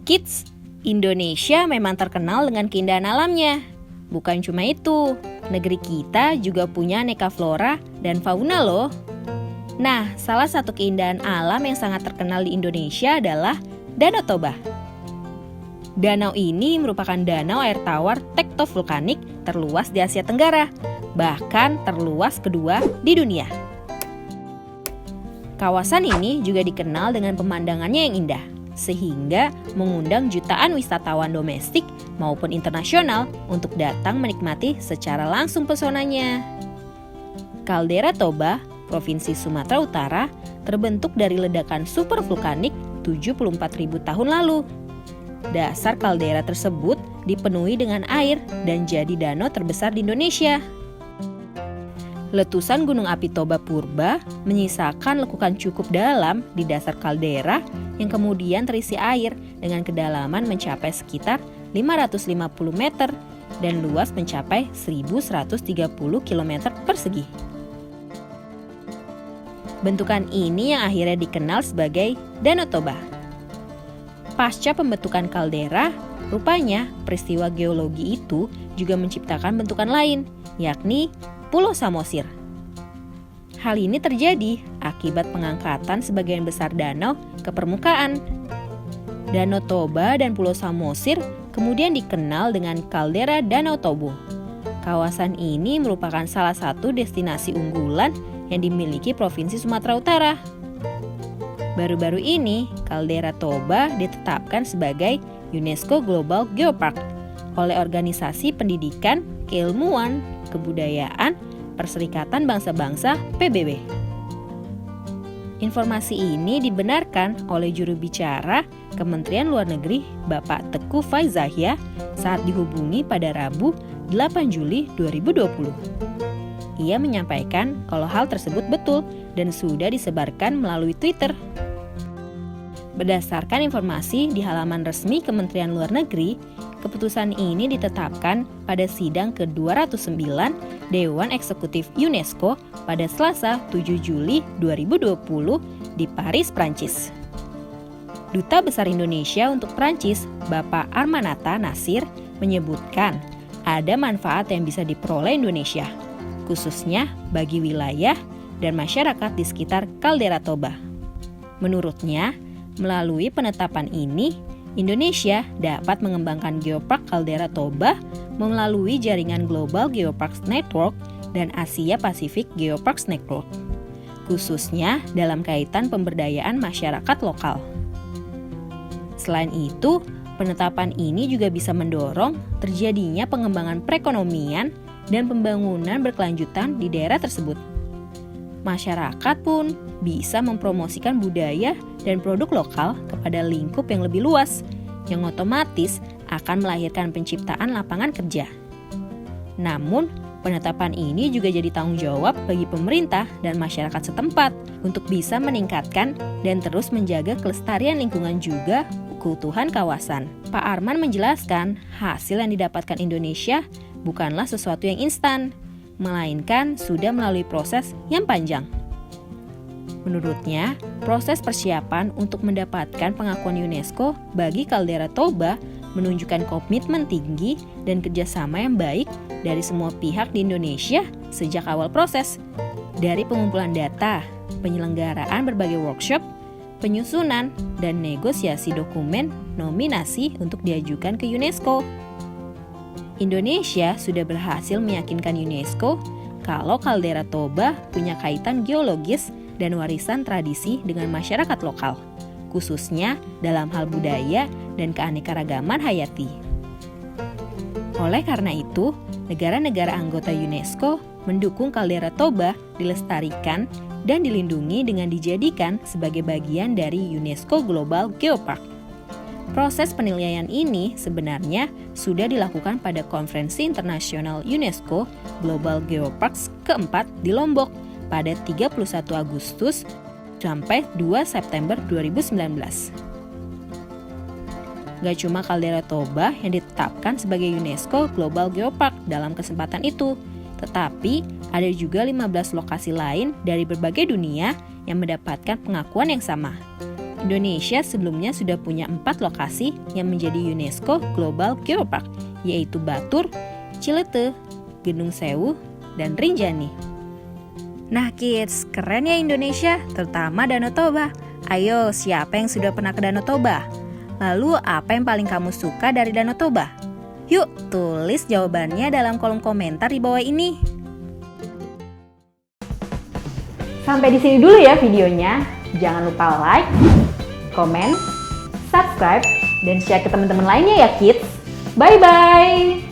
Kids, Indonesia memang terkenal dengan keindahan alamnya. Bukan cuma itu, negeri kita juga punya aneka flora dan fauna loh. Nah, salah satu keindahan alam yang sangat terkenal di Indonesia adalah Danau Toba. Danau ini merupakan danau air tawar tektovulkanik terluas di Asia Tenggara, bahkan terluas kedua di dunia. Kawasan ini juga dikenal dengan pemandangannya yang indah, sehingga mengundang jutaan wisatawan domestik maupun internasional untuk datang menikmati secara langsung pesonanya. Kaldera Toba, Provinsi Sumatera Utara, terbentuk dari ledakan supervulkanik 74.000 tahun lalu. Dasar kaldera tersebut dipenuhi dengan air dan jadi danau terbesar di Indonesia. Letusan Gunung Api Toba Purba menyisakan lekukan cukup dalam di dasar kaldera yang kemudian terisi air dengan kedalaman mencapai sekitar 550 meter dan luas mencapai 1.130 km persegi. Bentukan ini yang akhirnya dikenal sebagai Danau Toba. Pasca pembentukan kaldera, rupanya peristiwa geologi itu juga menciptakan bentukan lain, yakni Pulau Samosir. Hal ini terjadi akibat pengangkatan sebagian besar danau ke permukaan. Danau Toba dan Pulau Samosir kemudian dikenal dengan kaldera Danau Toba. Kawasan ini merupakan salah satu destinasi unggulan yang dimiliki Provinsi Sumatera Utara. Baru-baru ini, kaldera Toba ditetapkan sebagai UNESCO Global Geopark oleh Organisasi Pendidikan, Keilmuan, Kebudayaan, Perserikatan Bangsa-Bangsa PBB. Informasi ini dibenarkan oleh juru bicara Kementerian Luar Negeri Bapak Teuku Faizasyah saat dihubungi pada Rabu 8 Juli 2020. Ia menyampaikan kalau hal tersebut betul dan sudah disebarkan melalui Twitter. Berdasarkan informasi di halaman resmi Kementerian Luar Negeri, keputusan ini ditetapkan pada sidang ke-209 Dewan Eksekutif UNESCO pada Selasa 7 Juli 2020 di Paris, Prancis. Duta Besar Indonesia untuk Prancis, Bapak Armanata Nasir, menyebutkan ada manfaat yang bisa diperoleh Indonesia, khususnya bagi wilayah dan masyarakat di sekitar kaldera Toba. Menurutnya, melalui penetapan ini, Indonesia dapat mengembangkan Geopark Kaldera Toba melalui jaringan Global Geoparks Network dan Asia Pacific Geoparks Network, khususnya dalam kaitan pemberdayaan masyarakat lokal. Selain itu, penetapan ini juga bisa mendorong terjadinya pengembangan perekonomian dan pembangunan berkelanjutan di daerah tersebut. Masyarakat pun bisa mempromosikan budaya dan produk lokal kepada lingkup yang lebih luas, yang otomatis akan melahirkan penciptaan lapangan kerja. Namun, penetapan ini juga jadi tanggung jawab bagi pemerintah dan masyarakat setempat untuk bisa meningkatkan dan terus menjaga kelestarian lingkungan juga keutuhan kawasan. Pak Arman menjelaskan, hasil yang didapatkan Indonesia bukanlah sesuatu yang instan, melainkan sudah melalui proses yang panjang. Menurutnya, proses persiapan untuk mendapatkan pengakuan UNESCO bagi kaldera Toba menunjukkan komitmen tinggi dan kerjasama yang baik dari semua pihak di Indonesia sejak awal proses, dari pengumpulan data, penyelenggaraan berbagai workshop, penyusunan, dan negosiasi dokumen nominasi untuk diajukan ke UNESCO. Indonesia sudah berhasil meyakinkan UNESCO kalau kaldera Toba punya kaitan geologis dan warisan tradisi dengan masyarakat lokal, khususnya dalam hal budaya dan keanekaragaman hayati. Oleh karena itu, negara-negara anggota UNESCO mendukung kaldera Toba dilestarikan dan dilindungi dengan dijadikan sebagai bagian dari UNESCO Global Geopark. Proses penilaian ini sebenarnya sudah dilakukan pada Konferensi Internasional UNESCO Global Geoparks keempat di Lombok pada 31 Agustus sampai 2 September 2019. Gak cuma kaldera Toba yang ditetapkan sebagai UNESCO Global Geopark dalam kesempatan itu, tetapi ada juga 15 lokasi lain dari berbagai dunia yang mendapatkan pengakuan yang sama. Indonesia sebelumnya sudah punya 4 lokasi yang menjadi UNESCO Global Geopark, yaitu Batur, Ciletuh, Gunung Sewu, dan Rinjani. Nah kids, keren ya Indonesia, terutama Danau Toba. Ayo, siapa yang sudah pernah ke Danau Toba? Lalu apa yang paling kamu suka dari Danau Toba? Yuk, tulis jawabannya dalam kolom komentar di bawah ini. Sampai di sini dulu ya videonya. Jangan lupa like, komen, subscribe, dan share ke teman-teman lainnya ya kids. Bye-bye!